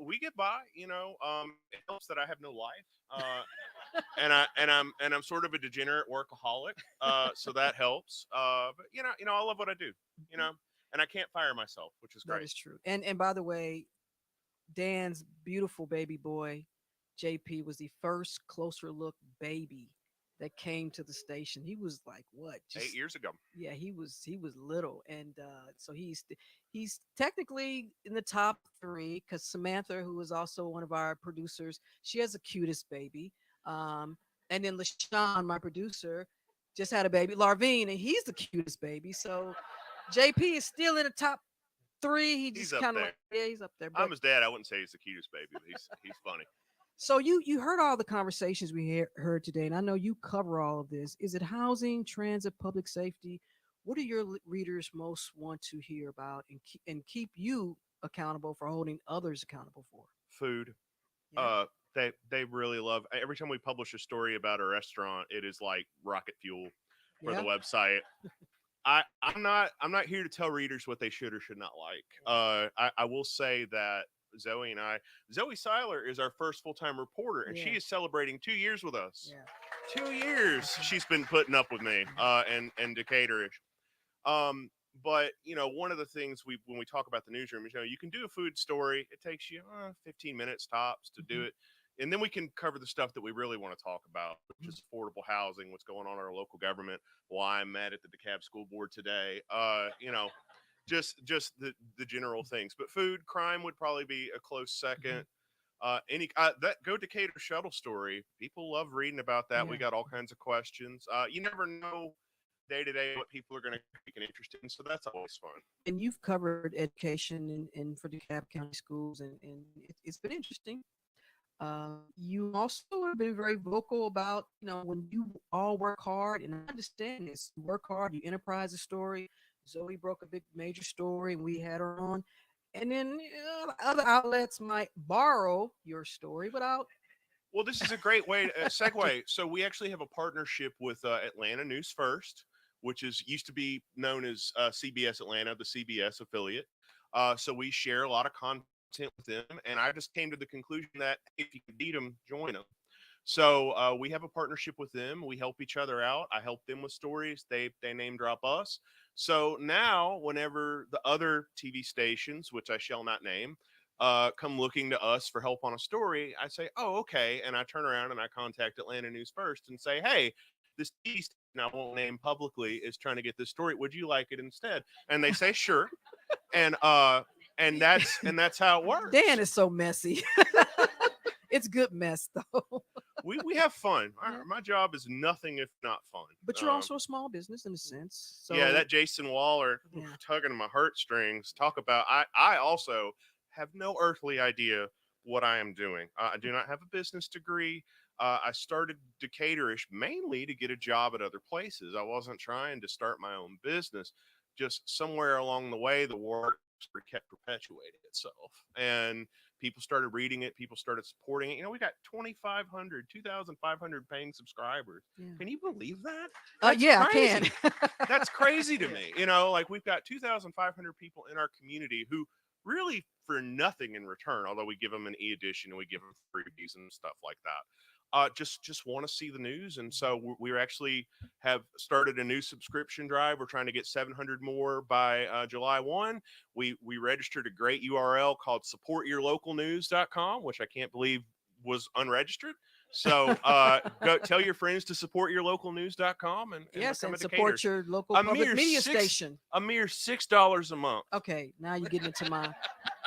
We get by, it helps that I have no life. And I'm sort of a degenerate workaholic. So that helps. But I love what I do, and I can't fire myself, which is great. That is true. And by the way, Dan's beautiful baby boy, JP, was the first Closer Look baby that came to the station. He was like, what? 8 years ago. Yeah, he was little. And so he's technically in the top 3 because Samantha, who is also one of our producers, she has the cutest baby. And then LaShawn, my producer, just had a baby, Larvine, and he's the cutest baby. So JP is still in the top 3. He's kind of he's up there. I'm his dad. I wouldn't say he's the cutest baby, but he's funny. So you heard all the conversations we heard today, and I know you cover all of this. Is it housing, transit, public safety? What do your readers most want to hear about and keep you accountable for holding others accountable for? Food. Yeah. They really love. Every time we publish a story about a restaurant, it is like rocket fuel for the website. I'm not here to tell readers what they should or should not like. I will say that Zoe Seiler is our first full-time reporter, and she is celebrating 2 years with us. Yeah. 2 years she's been putting up with me and Decatorish. But one of the things when we talk about the newsroom is, you can do a food story. It takes you 15 minutes tops to do it. And then we can cover the stuff that we really want to talk about, which is affordable housing, what's going on in our local government, why I'm mad at the DeKalb School Board today. Just the general things. But food, crime would probably be a close second. That Go Decatur shuttle story, people love reading about that. Yeah. We got all kinds of questions. You never know day to day what people are going to take an interest in, so that's always fun. And you've covered education and for DeKalb County schools, and it's been interesting. You also have been very vocal about, when you all work hard, and I understand this, you work hard, you enterprise a story. Zoe broke a big major story and we had her on. And then other outlets might borrow your story without. Well, this is a great way to segue. So we actually have a partnership with Atlanta News First, which is used to be known as CBS Atlanta, the CBS affiliate. So we share a lot of content with them, and I just came to the conclusion that if you can beat them, join them. So we have a partnership with them. We help each other out. I help them with stories. They name drop us. So now, whenever the other TV stations, which I shall not name, come looking to us for help on a story, I say, "Oh, okay," and I turn around and I contact Atlanta News First and say, "Hey, this TV station I won't name publicly is trying to get this story. Would you like it instead?" And they say, "Sure," and that's how it works. Dan is so messy. It's good mess though. We have fun. My job is nothing if not fun. But you're also a small business in a sense. So yeah, that Jason Waller Yeah. tugging at my heartstrings. Talk about I also have no earthly idea what I am doing. I do not have a business degree. I started Decatur-ish mainly to get a job at other places. I wasn't trying to start my own business. Just somewhere along the way, the war kept perpetuating itself, and people started reading it. People started supporting it. You know, we got 2,500 paying subscribers. Yeah. Can you believe that? Yeah, I crazy. can. That's crazy to me. You know, like we've got 2,500 people in our community who really for nothing in return, although we give them an e-edition and we give them freebies and stuff like that. Just want to see the news, and so we actually have started a new subscription drive. We're trying to get 700 more by July 1. We registered a great URL called supportyourlocalnews.com, which I can't believe was unregistered. So go tell your friends to supportyourlocalnews.com and yes, become and a support Decatur. your local public media station. A mere $6 a month. Okay, now you're getting into my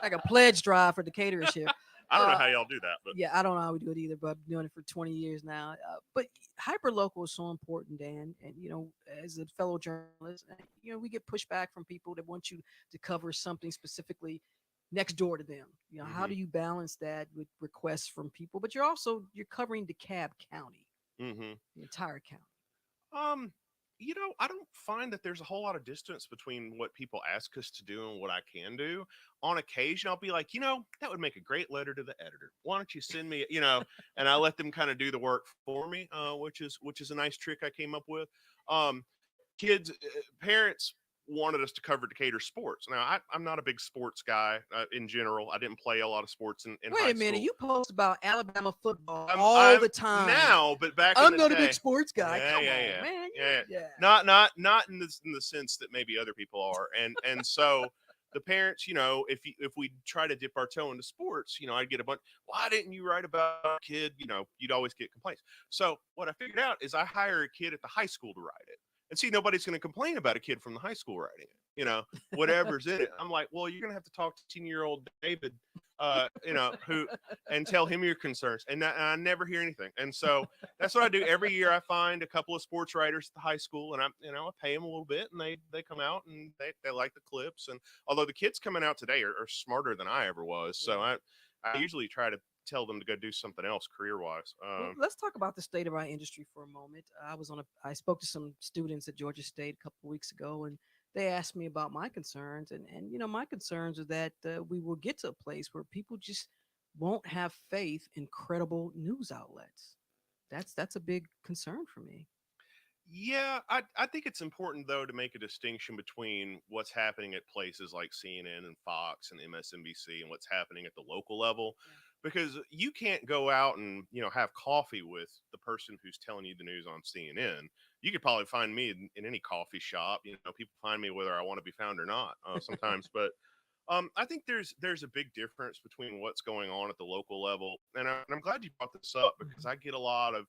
like a pledge drive for Decatur's here. I don't know how y'all do that, but Yeah, I don't know how we do it either, but I've been doing it for 20 years now. But hyper local is so important, Dan. And you know, as a fellow journalist, you know, we get pushback from people that want you to cover something specifically next door to them. You know, how do you balance that with requests from people? But you're covering DeKalb County, the entire county. You know, I don't find that there's a whole lot of distance between what people ask us to do and what I can do. On occasion, I'll be like, you know, that would make a great letter to the editor. Why don't you send me, you know, and I let them kind of do the work for me, which is a nice trick I came up with. Parents wanted us to cover Decatur sports. Now, I'm not a big sports guy in general. I didn't play a lot of sports in Wait high a minute, school. you post about Alabama football I'm all the time now, but back I'm in the not a day, big sports guy. Yeah, Come yeah, on, yeah, man. yeah. Not in the sense that maybe other people are, and so the parents, you know, if we try to dip our toe into sports, you know, I'd get a bunch. Why didn't you write about a kid? You know, you'd always get complaints. So what I figured out is I hire a kid at the high school to write it, and see, nobody's going to complain about a kid from the high school writing it. You know, whatever's in it. I'm like, well, you're going to have to talk to 10-year-old David, you know, and tell him your concerns. And I never hear anything. And so that's what I do every year. I find a couple of sports writers at the high school, and I pay them a little bit, and they come out and they like the clips. And although the kids coming out today are smarter than I ever was, so I usually try to tell them to go do something else career wise. Well, let's talk about the state of our industry for a moment. I spoke to some students at Georgia State a couple of weeks ago, and they asked me about my concerns, and you know, my concerns are that we will get to a place where people just won't have faith in credible news outlets. That's a big concern for me. Yeah, I think it's important though to make a distinction between what's happening at places like CNN and Fox and MSNBC and what's happening at the local level, because you can't go out and have coffee with the person who's telling you the news on CNN. You could probably find me in any coffee shop. You know, people find me whether I want to be found or not sometimes, but I think there's a big difference between what's going on at the local level, and I'm glad you brought this up because I get a lot of,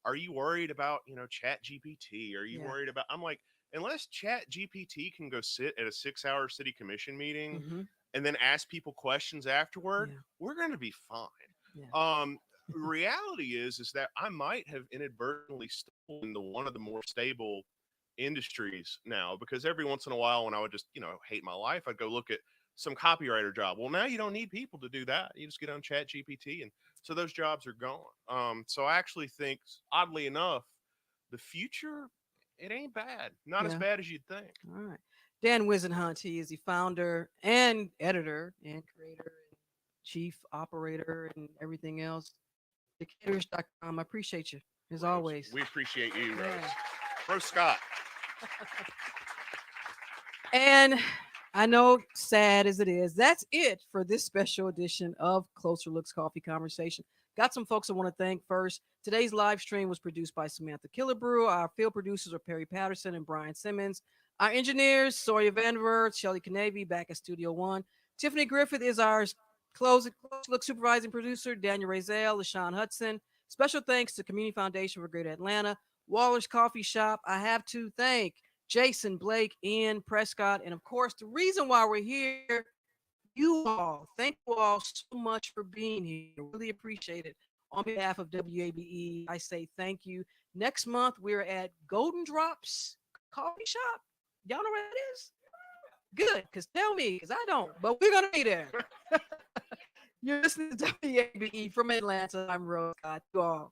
are you worried about Chat GPT? Are you worried about? I'm like, unless Chat GPT can go sit at a 6-hour city commission meeting and then ask people questions afterward, we're going to be fine. Reality is that I might have inadvertently stolen into one of the more stable industries now, because every once in a while when I would just hate my life, I'd go look at some copywriter job. Well, now you don't need people to do that. You just get on Chat GPT, and so those jobs are gone. So I actually think, oddly enough, the future, it ain't bad. Not as bad as you'd think. All right. Dan Wisenhunt. He is the founder and editor and creator and chief operator and everything else. Decators.com. I appreciate you as always. We appreciate you, Rose. Yeah. Rose Scott. And I know, sad as it is, that's it for this special edition of Closer Looks Coffee Conversation. Got some folks I want to thank first. Today's live stream was produced by Samantha Killebrew. Our field producers are Perry Patterson and Brian Simmons. Our engineers, Sawyer Vandiver, Shelly Canavy, back at Studio One. Tiffany Griffith is our Close Look supervising producer, Daniel Razell, LaShawn Hudson. Special thanks to Community Foundation for Greater Atlanta, Waller's Coffee Shop. I have to thank Jason, Blake, Ian, Prescott, and of course, the reason why we're here, you all. Thank you all so much for being here. Really appreciate it. On behalf of WABE, I say thank you. Next month, we're at Golden Drops Coffee Shop. Y'all know where that is? Good, because tell me, because I don't, but we're going to be there. You're listening to WABE from Atlanta. I'm Rose Scott. You all.